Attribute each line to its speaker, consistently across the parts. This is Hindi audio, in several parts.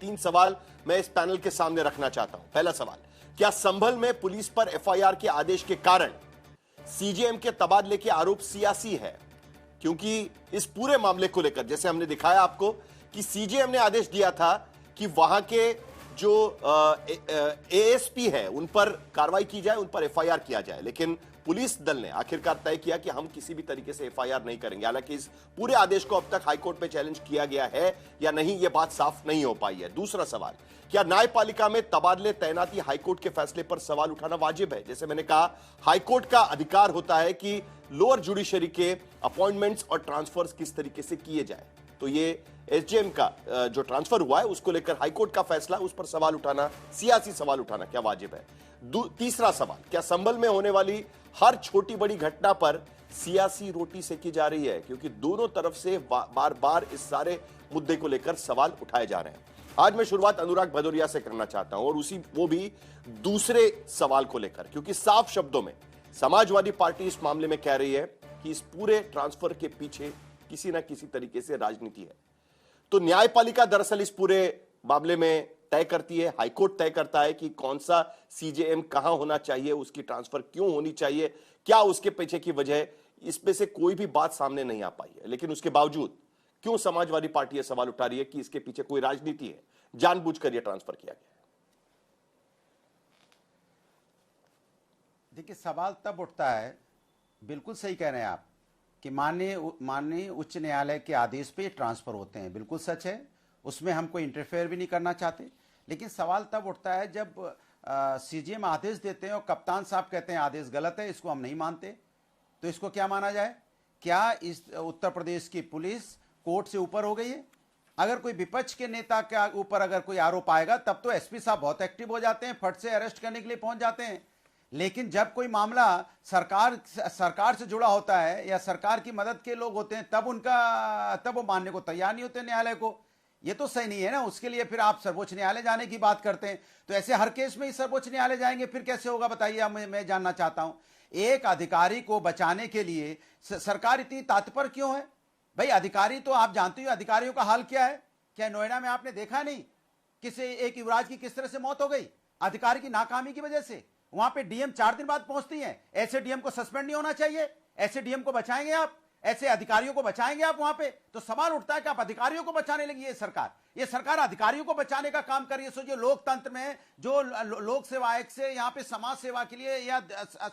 Speaker 1: तीन सवाल मैं इस पैनल के सामने रखना चाहता हूं। पहला सवाल, क्या संभल में पुलिस पर एफआईआर के आदेश के कारण सीजेएम के तबादले के आरोप सियासी है? क्योंकि इस पूरे मामले को लेकर जैसे हमने दिखाया आपको कि सीजेएम ने आदेश दिया था कि वहां के जो एएसपी है उन पर कार्रवाई की जाए, उन पर एफआईआर किया जाए, लेकिन पुलिस दल ने आखिरकार तय किया कि हम किसी भी तरीके से एफआईआर नहीं करेंगे। हालांकि इस पूरे आदेश को अब तक हाईकोर्ट में चैलेंज किया गया है या नहीं, यह बात साफ नहीं हो पाई है। दूसरा सवाल, क्या न्यायपालिका में तबादले तैनाती हाईकोर्ट के फैसले पर सवाल उठाना वाजिब है? जैसे मैंने कहा, हाईकोर्ट का अधिकार होता है कि लोअर जुडिशरी के अपॉइंटमेंट्स और ट्रांसफर्स किस तरीके से किए जाए। तो ये एसजेएम का जो ट्रांसफर हुआ है उसको लेकर हाईकोर्ट का फैसला, उस पर सवाल उठाना, सियासी सवाल उठाना क्या वाजिब है? तीसरा सवाल, क्या संभल में होने वाली हर छोटी बड़ी घटना पर सियासी रोटी सेकी जा रही है? क्योंकि दोनों तरफ से बार बार इस सारे मुद्दे को लेकर सवाल उठाए जा रहे हैं। आज मैं शुरुआत अनुराग भदौरिया से करना चाहता हूं, और वो भी दूसरे सवाल को लेकर, क्योंकि साफ शब्दों में समाजवादी पार्टी इस मामले में कह रही है कि इस पूरे ट्रांसफर के पीछे किसी ना किसी तरीके से राजनीति है। तो न्यायपालिका दरअसल इस पूरे मामले में तय करती है, हाईकोर्ट तय करता है कि कौन सा सीजेएम कहां होना चाहिए, उसकी ट्रांसफर क्यों होनी चाहिए, क्या उसके पीछे की वजह, इसमें से कोई भी बात सामने नहीं आ पाई है। लेकिन उसके बावजूद क्यों समाजवादी पार्टी यह सवाल उठा रही है कि इसके पीछे कोई राजनीति है, जानबूझकर यह ट्रांसफर किया गया है?
Speaker 2: देखिए, सवाल तब उठता है, बिल्कुल सही कह रहे हैं आप, कि माननीय उच्च न्यायालय के आदेश पे ट्रांसफर होते हैं, बिल्कुल सच है, उसमें हम कोई इंटरफेयर भी नहीं करना चाहते। लेकिन सवाल तब उठता है जब सीजीएम आदेश देते हैं और कप्तान साहब कहते हैं आदेश गलत है, इसको हम नहीं मानते, तो इसको क्या माना जाए? क्या इस उत्तर प्रदेश की पुलिस कोर्ट से ऊपर हो गई है? अगर कोई विपक्ष के नेता के ऊपर अगर कोई आरोप आएगा तब तो एसपी साहब बहुत एक्टिव हो जाते हैं, फट से अरेस्ट करने के लिए पहुंच जाते हैं। लेकिन जब कोई मामला सरकार से जुड़ा होता है या सरकार की मदद के लोग होते हैं, तब वो मानने को तैयार नहीं होते न्यायालय को। ये तो सही नहीं है ना। उसके लिए फिर आप सर्वोच्च न्यायालय जाने की बात करते हैं, तो ऐसे हर केस में ही सर्वोच्च न्यायालय जाएंगे, फिर कैसे होगा बताइए? मैं जानना चाहता हूं, एक अधिकारी को बचाने के लिए सरकार इतनी तत्पर क्यों है? भाई, अधिकारी तो आप जानते हो अधिकारियों का हाल क्या है। क्या नोएडा में आपने देखा नहीं किसी एक युवराज की किस तरह से मौत हो गई अधिकारी की नाकामी की वजह से? वहां पे डीएम 4 दिन बाद पहुंचती हैं। ऐसे डीएम को सस्पेंड नहीं होना चाहिए? ऐसे डीएम को बचाएंगे आप? ऐसे अधिकारियों को बचाएंगे आप वहां पे? तो सवाल उठता है कि आप अधिकारियों को बचाने लगी। ये सरकार अधिकारियों को बचाने का काम कर रही है। सोचिए, लोकतंत्र में जो लोक सेवा आयोग से यहाँ पे समाज सेवा के लिए या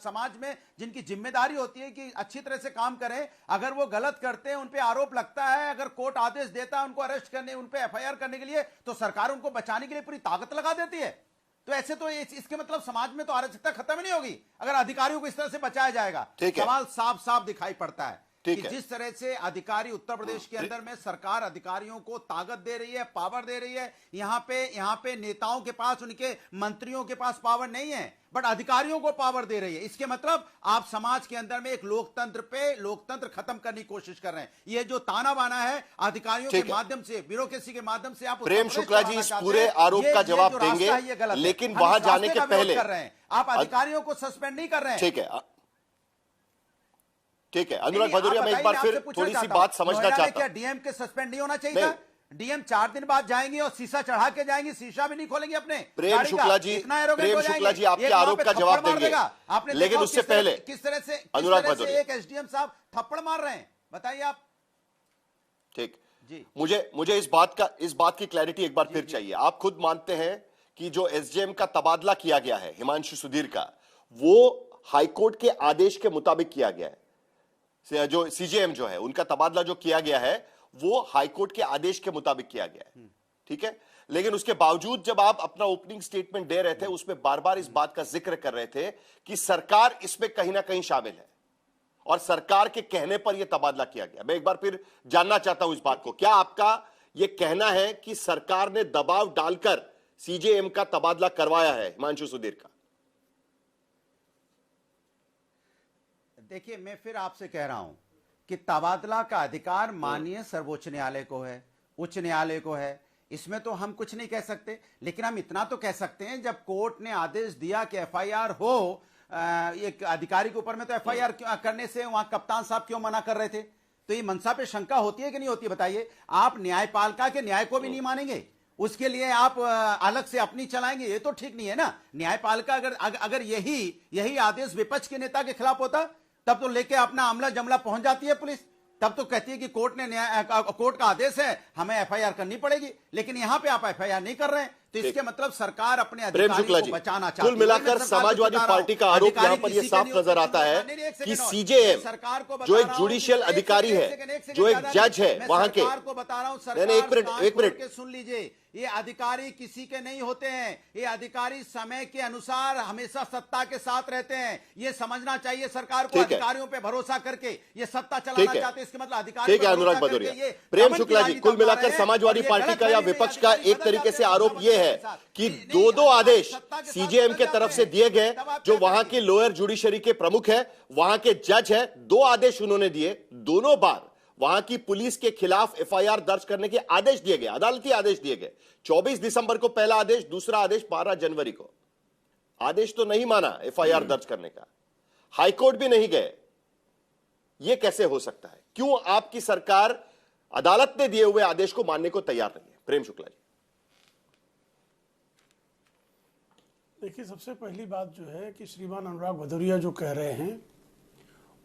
Speaker 2: समाज में जिनकी जिम्मेदारी होती है कि अच्छी तरह से काम करें, अगर वो गलत करते हैं, उन पे आरोप लगता है, अगर कोर्ट आदेश देता है उनको अरेस्ट करने, उन पे एफआईआर करने के लिए, तो सरकार उनको बचाने के लिए पूरी ताकत लगा देती है। तो ऐसे तो इसके मतलब समाज में तो अराजकता खत्म ही नहीं होगी अगर अधिकारियों को इस तरह से बचाया जाएगा। सवाल साफ साफ दिखाई पड़ता है कि जिस तरह से अधिकारी उत्तर प्रदेश के अंदर में सरकार अधिकारियों को ताकत दे रही है, पावर दे रही है। यहाँ पे नेताओं के पास, उनके मंत्रियों के पास पावर नहीं है, बट अधिकारियों को पावर दे रही है। इसके मतलब आप समाज के अंदर में एक लोकतंत्र खत्म करने की कोशिश कर रहे हैं। ये जो ताना बाना है अधिकारियों के माध्यम से, ब्यूरोक्रेसी के माध्यम से, आप
Speaker 1: प्रेम शुक्ला जी इस पूरे आरोप का जवाब देंगे, लेकिन वहां जाने के पहले
Speaker 2: कर रहे हैं आप अधिकारियों को सस्पेंड नहीं कर रहे हैं।
Speaker 1: ठीक है अनुराग भदौरिया, मैं एक बार फिर थोड़ी सी बात समझना चाहता हूं।
Speaker 2: क्या डीएम के सस्पेंड नहीं होना चाहिए था? डीएम 4 दिन बाद जाएंगे और शीशा चढ़ा के जाएंगे, शीशा भी नहीं खोलेंगे अपने।
Speaker 1: प्रेम शुक्ला जी आपके आरोप का जवाब देंगे,
Speaker 2: आपने
Speaker 1: लेकिन उससे पहले
Speaker 2: किस तरह से
Speaker 1: अनुराग भदौरिया
Speaker 2: एक एसडीएम साहब थप्पड़ मार रहे हैं, बताइए आप।
Speaker 1: ठीक जी, मुझे इस बात की क्लैरिटी एक बार फिर चाहिए। आप खुद मानते हैं कि जो एसडीएम का तबादला किया गया है हिमांशु सुधीर का, वो हाईकोर्ट के आदेश के मुताबिक किया गया है? जो सीजेएम जो है उनका तबादला जो किया गया है वो हाईकोर्ट के आदेश के मुताबिक किया गया है, ठीक है। लेकिन उसके बावजूद जब आप अपना ओपनिंग स्टेटमेंट दे रहे थे उसमें बार बार इस बात का जिक्र कर रहे थे कि सरकार इसमें कहीं ना कहीं शामिल है और सरकार के कहने पर यह तबादला किया गया। मैं एक बार फिर जानना चाहता हूं इस बात को, क्या आपका यह कहना है कि सरकार ने दबाव डालकर सीजेएम का तबादला करवाया है हिमांशु सुधीर का?
Speaker 2: देखिए, मैं फिर आपसे कह रहा हूं कि तबादला का अधिकार माननीय सर्वोच्च न्यायालय को है, उच्च न्यायालय को है। इसमें तो हम कुछ नहीं कह सकते, लेकिन हम इतना तो कह सकते हैं जब कोर्ट ने आदेश दिया कि एफआईआर हो एक अधिकारी के ऊपर में, तो एफआईआर करने से वहां कप्तान साहब क्यों मना कर रहे थे? तो ये मनसा पे शंका होती है कि नहीं होती? बताइए। आप न्यायपालिका के न्याय को भी नहीं मानेंगे, उसके लिए आप अलग से अपनी चलाएंगे, ये तो ठीक नहीं है ना। न्यायपालिका अगर यही आदेश विपक्ष के नेता के खिलाफ होता तब तो लेके अपना अमला जमला पहुंच जाती है पुलिस, तब तो कहती है कि कोर्ट का आदेश है, हमें एफआईआर करनी पड़ेगी। लेकिन यहां पे आप एफआईआर नहीं कर रहे हैं, तो इसके मतलब सरकार अपने अधिकारियों को बचाना चाहती है।
Speaker 1: कुल मिलाकर समाजवादी पार्टी का आरोप यहां पर यह साफ नजर आता है कि सीजेएम जो एक जुडिशियल अधिकारी है, जो एक जज है वहां के,
Speaker 2: सरकार को बता रहा हूं,
Speaker 1: एक मिनट
Speaker 2: सुन लीजिए, ये अधिकारी किसी के नहीं होते हैं, ये अधिकारी समय के अनुसार हमेशा सत्ता के साथ रहते हैं। ये समझना चाहिए सरकार को, अधिकारियों पे भरोसा करके ये सत्ता चलाना चाहते हैं, इसके मतलब अधिकारी।
Speaker 1: ठीक है अनुराग भदौरिया। प्रेम शुक्ला जी, कुल मिलाकर समाजवादी पार्टी का या विपक्ष का एक तरीके से आरोप यह है कि दो आदेश सीजेएम के तरफ से दिए गए, जो वहां के लोअर जुडिशरी के प्रमुख है, वहां के जज है, 2 आदेश उन्होंने दिए, दोनों बार वहां की पुलिस के खिलाफ एफआईआर दर्ज करने के आदेश दिए गए, अदालती आदेश दिए गए। 24 दिसंबर को पहला आदेश, दूसरा आदेश 12 जनवरी को। आदेश तो नहीं माना एफआईआर दर्ज करने का, हाईकोर्ट भी नहीं गए। यह कैसे हो सकता है? क्यों आपकी सरकार अदालत ने दिए हुए आदेश को मानने को तैयार नहीं है? प्रेम शुक्ला जी।
Speaker 3: देखिए, सबसे पहली बात जो है कि श्रीमान अनुराग भदौरिया जो कह रहे हैं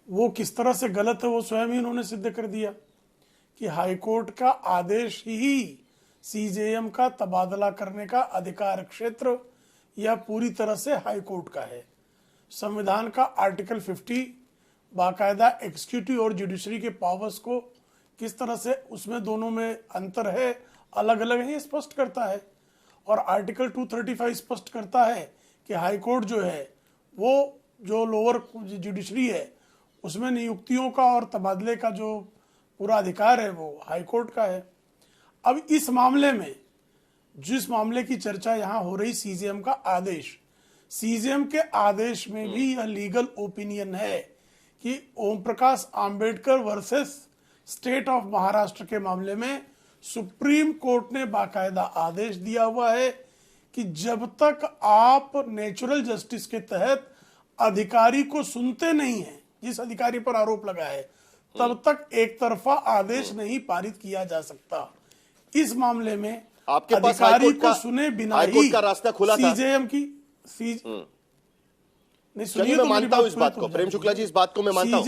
Speaker 3: वो किस तरह से गलत है, वो स्वयं ही उन्होंने सिद्ध कर दिया कि हाईकोर्ट का आदेश ही सीजेएम का तबादला करने का अधिकार क्षेत्र यह पूरी तरह से हाईकोर्ट का है। संविधान का आर्टिकल 50 बाकायदा एग्जीक्यूटिव और जुडिशरी के पावर्स को किस तरह से उसमें दोनों में अंतर है, अलग अलग है, ये स्पष्ट करता है। और आर्टिकल 235 स्पष्ट करता है कि हाईकोर्ट जो है वो जो लोअर जुडिशरी है उसमें नियुक्तियों का और तबादले का जो पूरा अधिकार है वो हाईकोर्ट का है। अब इस मामले में जिस मामले की चर्चा यहां हो रही, सीजेएम का आदेश, सीजेएम के आदेश में भी यह लीगल ओपिनियन है कि Om Prakash Ambedkar versus state of Maharashtra के मामले में सुप्रीम कोर्ट ने बाकायदा आदेश दिया हुआ है कि जब तक आप नेचुरल जस्टिस के तहत अधिकारी को सुनते नहीं हैं, जिस अधिकारी पर आरोप लगा है, तब तक एक तरफा आदेश नहीं पारित किया जा सकता। इस मामले में
Speaker 1: आपके
Speaker 3: अधिकारी को सुने बिना ही
Speaker 1: का रास्ता खुला था।
Speaker 3: सीजेएम की
Speaker 1: नहीं, सुनिए, मैं मानता हूं इस बात को। प्रेम शुक्ला जी, इस बात को मैं मानता हूं।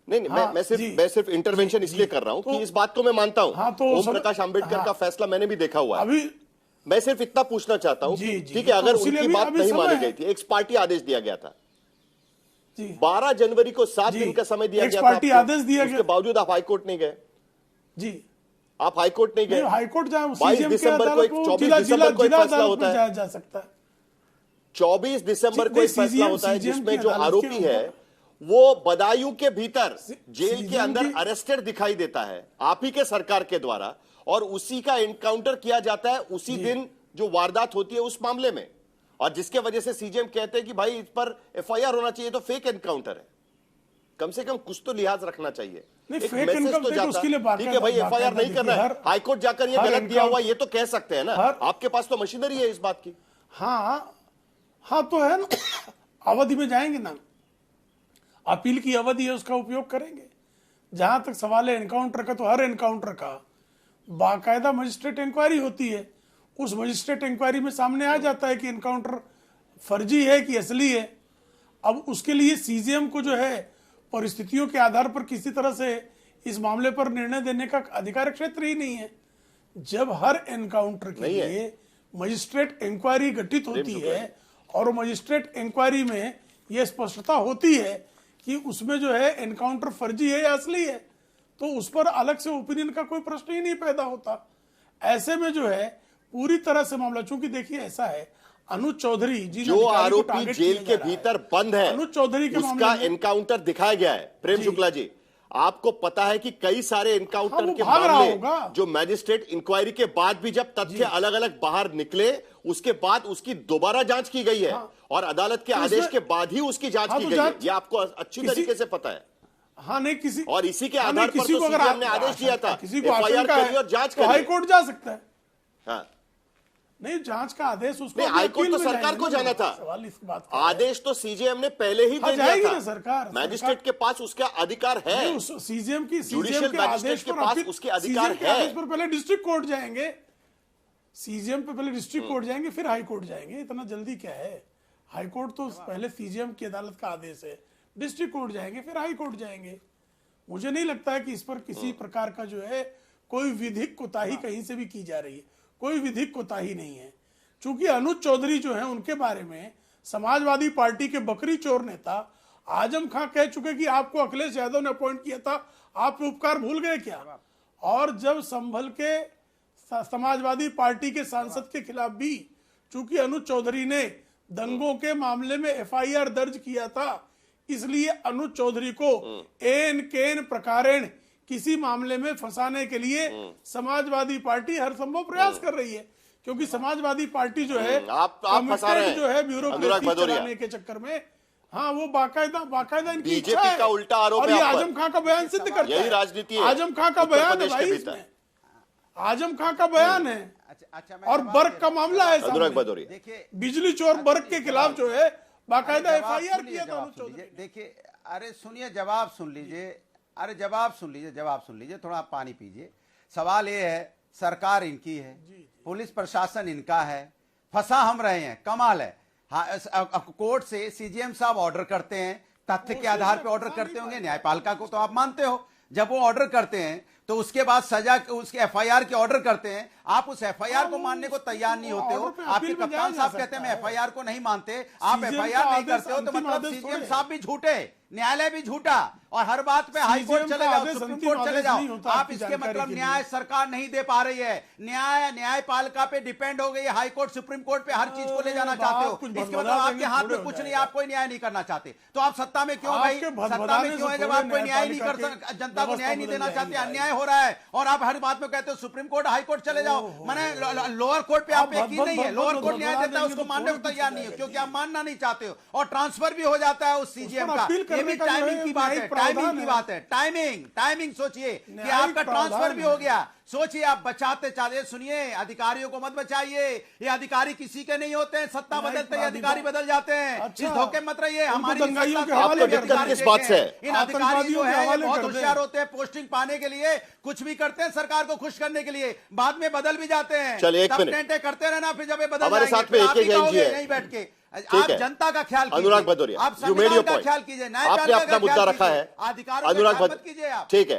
Speaker 1: नहीं,
Speaker 3: हाँ,
Speaker 1: मैं सिर्फ इंटरवेंशन इसलिए कर रहा हूं कि इस बात को मैं मानता हूं।
Speaker 3: हाँ, तो
Speaker 1: ओम प्रकाश आंबेडकर का फैसला मैंने भी देखा हुआ है।
Speaker 3: अभी
Speaker 1: मैं सिर्फ इतना पूछना चाहता हूं, ठीक है, अगर उनकी बात नहीं मानी गई थी, एक पार्टी आदेश दिया गया था 12 जनवरी को 7 दिन का समय दिया गया था,
Speaker 3: पार्टी आदेश दिया गया,
Speaker 1: उसके बावजूद आप हाईकोर्ट नहीं गए
Speaker 3: जी,
Speaker 1: आप हाईकोर्ट नहीं गए।
Speaker 3: हाईकोर्ट
Speaker 1: 22 दिसंबर को 24 दिसंबर को एक फैसला होता है,
Speaker 3: जा सकता है।
Speaker 1: 24 दिसंबर को एक फैसला होता है जिसमें जो आरोपी है वो बदायूं के भीतर जेल के अंदर अरेस्टेड दिखाई देता है आप ही के सरकार के द्वारा, और उसी का एनकाउंटर किया जाता है उसी दिन जो वारदात होती है उस मामले में, और जिसके वजह से सीजेएम कहते हैं कि भाई इस पर एफआईआर होना चाहिए, तो फेक एनकाउंटर है। कम से कम कुछ तो लिहाज रखना चाहिए, एक मैसेज तो जाता। ठीक है भाई, एफआईआर नहीं कर रहा है, हाईकोर्ट जाकर ये गलत दिया हुआ ये तो कह सकते हैं ना, आपके पास तो मशीनरी है इस बात की।
Speaker 3: हाँ तो है ना, अवधि में जाएंगे ना, अपील की अवधि है उसका उपयोग करेंगे। जहां तक सवाल है एनकाउंटर का, तो हर एनकाउंटर का बाकायदा मजिस्ट्रेट इंक्वायरी होती है, उस मजिस्ट्रेट इंक्वायरी में सामने आ जाता है कि एनकाउंटर फर्जी है कि असली है। अब उसके लिए सीजेएम को जो है परिस्थितियों के आधार पर किसी तरह से इस मामले पर निर्णय देने का अधिकार क्षेत्र ही नहीं है। जब हर एनकाउंटर के लिए मजिस्ट्रेट इंक्वायरी गठित होती है और मजिस्ट्रेट इंक्वायरी में यह स्पष्टता होती है कि उसमें जो है एनकाउंटर फर्जी है या असली है, तो उस पर अलग से ओपिनियन का कोई प्रश्न ही नहीं पैदा होता। ऐसे में जो है पूरी तरह से मामला, चूंकि देखिए ऐसा है, अनुज चौधरी जी
Speaker 1: जो आरोपी जेल के भीतर बंद है,
Speaker 3: अनुज चौधरी के
Speaker 1: उसका एनकाउंटर दिखाया गया है। प्रेम शुक्ला जी, आपको पता है कि कई सारे एनकाउंटर के मामले जो मैजिस्ट्रेट इंक्वायरी के बाद भी जब तथ्य अलग अलग बाहर निकले, उसके बाद उसकी दोबारा जांच की गई है और अदालत के आदेश के बाद ही उसकी जांच की गई है, ये आपको अच्छी तरीके से पता है।
Speaker 3: हाँ नहीं, किसी
Speaker 1: और इसी के आधार पर तो सीजेएम ने आदेश दिया था
Speaker 3: एफआईआर
Speaker 1: करिए और जांच करिए।
Speaker 3: हाईकोर्ट जा सकता है।
Speaker 1: हाँ
Speaker 3: नहीं, जांच का आदेश उसको
Speaker 1: हाईकोर्ट तो सरकार को जाना था,
Speaker 3: सवाल इस बात
Speaker 1: आदेश तो सीजेएम ने पहले ही दे दिया था।
Speaker 3: सरकार
Speaker 1: मैजिस्ट्रेट के पास उसका अधिकार है,
Speaker 3: सीजेएम की
Speaker 1: जुडिशियल मैजिस्ट्रेट के पास उसके अधिकार है।
Speaker 3: पर पहले डिस्ट्रिक्ट कोर्ट जाएंगे, सीजीएम पे पहले डिस्ट्रिक्ट कोर्ट जाएंगे फिर हाई कोर्ट जाएंगे, इतना जल्दी क्या है? हाई कोर्ट तो पहले सीजीएम की अदालत का आदेश है, डिस्ट्रिक्ट कोर्ट जाएंगे फिर हाई कोर्ट जाएंगे। मुझे नहीं लगता है कि इस पर किसी प्रकार का जो है कोई विधिक कोताही कहीं से भी की जा रही है, कोई विधिक कोताही नहीं है। चूंकि अनुज चौधरी जो है उनके बारे में समाजवादी पार्टी के बकरी चोर नेता आजम खां कह चुके कि आपको अखिलेश यादव ने अपॉइंट किया था, आप उपकार भूल गए क्या? और जब संभल के समाजवादी पार्टी के सांसद के खिलाफ भी चूंकि अनुज चौधरी ने दंगों के मामले में एफआईआर दर्ज किया था, इसलिए अनुज चौधरी को एन केन प्रकारेण किसी मामले में फंसाने के लिए समाजवादी पार्टी हर संभव प्रयास कर रही है, क्योंकि समाजवादी पार्टी जो है
Speaker 1: आप फंसा रहे हैं
Speaker 3: जो है ब्यूरोक्रेसी चलाने के चक्कर में, हाँ वो बाकायदा इनकी इच्छा है।
Speaker 1: का उल्टा आरोप
Speaker 3: और
Speaker 1: है
Speaker 3: ये
Speaker 1: आप पर।
Speaker 3: आजम खां का बयान सिद्ध करता है,
Speaker 1: यही राजनीति है
Speaker 3: आजम खां का
Speaker 1: उत्तर
Speaker 3: बयान है
Speaker 1: प्रदेश के
Speaker 3: भाई
Speaker 1: भीतर।
Speaker 3: इसमें, आजम खां का बयान है।
Speaker 2: अच्छा, मैं
Speaker 3: और
Speaker 2: जवाब
Speaker 3: बर्क
Speaker 2: दे
Speaker 3: का
Speaker 2: रहा हूं।
Speaker 3: मामला है
Speaker 1: अनुराग
Speaker 3: सामने।
Speaker 1: भदौरिया।
Speaker 2: देखिए
Speaker 3: बिजली चोर बर्क के खिलाफ जो है बाकायदा
Speaker 2: अरे
Speaker 3: एफआईआर
Speaker 2: जवाब
Speaker 3: किया था
Speaker 2: जवाब
Speaker 3: अनुज
Speaker 2: सुन
Speaker 3: चौधरी
Speaker 2: लीजिए।
Speaker 3: ने।
Speaker 2: देखिए, अरे सुनिए, जवाब सुन लीजिए। अरे जवाब सुन लीजिए, थोड़ा आप पानी पीजिए। सवाल ये है, सरकार इनकी है, पुलिस प्रशासन इनका है, फंसा हम रहे हैं, कमाल है। कोर्ट से सीजीएम साहब ऑर्डर करते हैं, तथ्य के आधार पर ऑर्डर करते होंगे, न्यायपालिका को तो आप मानते हो। जब वो ऑर्डर करते हैं तो उसके बाद सजा, उसके एफआईआर के ऑर्डर करते हैं, आप उस एफआईआर को मानने को तैयार नहीं होते हो। आपके कप्तान साहब कहते हैं मैं एफआईआर को नहीं मानते, आप एफआईआर नहीं करते हो, तो मतलब सीजीएम साहब भी झूठे, न्यायालय भी झूठा, और हर बात पे हाई कोर्ट चले जाओ, सुप्रीम कोर्ट चले जाओ। आप इसके मतलब न्याय सरकार नहीं दे पा रही है, न्यायपालिका पे डिपेंड हो गई है, हाई कोर्ट सुप्रीम कोर्ट पे हर चीज को ले जाना चाहते हो। इसके मतलब आपके हाथ में कुछ नहीं, आप कोई न्याय नहीं करना चाहते। तो आप सत्ता में क्यों भाई? सत्ता में क्यों है जब आप कोई न्याय नहीं कर सकते, जनता को न्याय नहीं देना चाहते, अन्याय हो रहा है, और आप हर बात में कहते हो सुप्रीम कोर्ट हाई कोर्ट चले जाओ। मैंने लोअर कोर्ट पे आप यकीन नहीं है, लोअर कोर्ट न्याय देता है उसको मानने को तैयार नहीं हो, क्योंकि आप मानना नहीं चाहते हो, और ट्रांसफर भी हो जाता है उस सीजीएम का। ये भी टाइमिंग की बात है, टाइमिंग की बात है, टाइमिंग सोचिए कि आपका ट्रांसफर भी हो गया। सोचिए आप बचाते चाहते, सुनिए, अधिकारियों को मत बचाइए, ये अधिकारी किसी के नहीं होते हैं, सत्ता बदलते ही अधिकारी बदल जाते हैं। इस धोखे मत रहिए, हमारी
Speaker 3: दंगाइयों के
Speaker 1: आपको
Speaker 3: हवाले
Speaker 1: दिक्कत किस बात से है?
Speaker 2: इन अधिकारी जो है ये बहुत
Speaker 3: कर दें।
Speaker 2: होशियार होते हैं, पोस्टिंग पाने के लिए कुछ भी करते हैं सरकार को खुश करने के लिए, बाद में बदल भी जाते हैं।
Speaker 1: चलिए, एक
Speaker 2: तब
Speaker 1: मिनट।
Speaker 2: टेंटे करते रहना, फिर जब ये बदल
Speaker 1: हमारे
Speaker 2: जाएंगे,
Speaker 1: साथ में
Speaker 2: फिर आप ही
Speaker 1: एक ही
Speaker 2: कहोगे
Speaker 1: है।
Speaker 2: नहीं बैठ के।
Speaker 1: ठीक
Speaker 2: आप
Speaker 1: है।
Speaker 2: जनता का ख्याल कीजिए,
Speaker 1: अनुराग भदौरिया,
Speaker 2: आप
Speaker 1: you made your
Speaker 2: संविधान का
Speaker 1: point.
Speaker 2: ख्याल कीजिए,
Speaker 1: आपने
Speaker 2: न्यायपालिका
Speaker 1: अपना
Speaker 2: का
Speaker 1: मुद्दा
Speaker 2: ख्याल
Speaker 1: रखा
Speaker 2: कीजिए,
Speaker 1: है,
Speaker 2: अधिकारों का
Speaker 1: अनुराग
Speaker 2: ख्याल
Speaker 1: भद-
Speaker 2: मत कीजिए आप।
Speaker 1: ठीक है।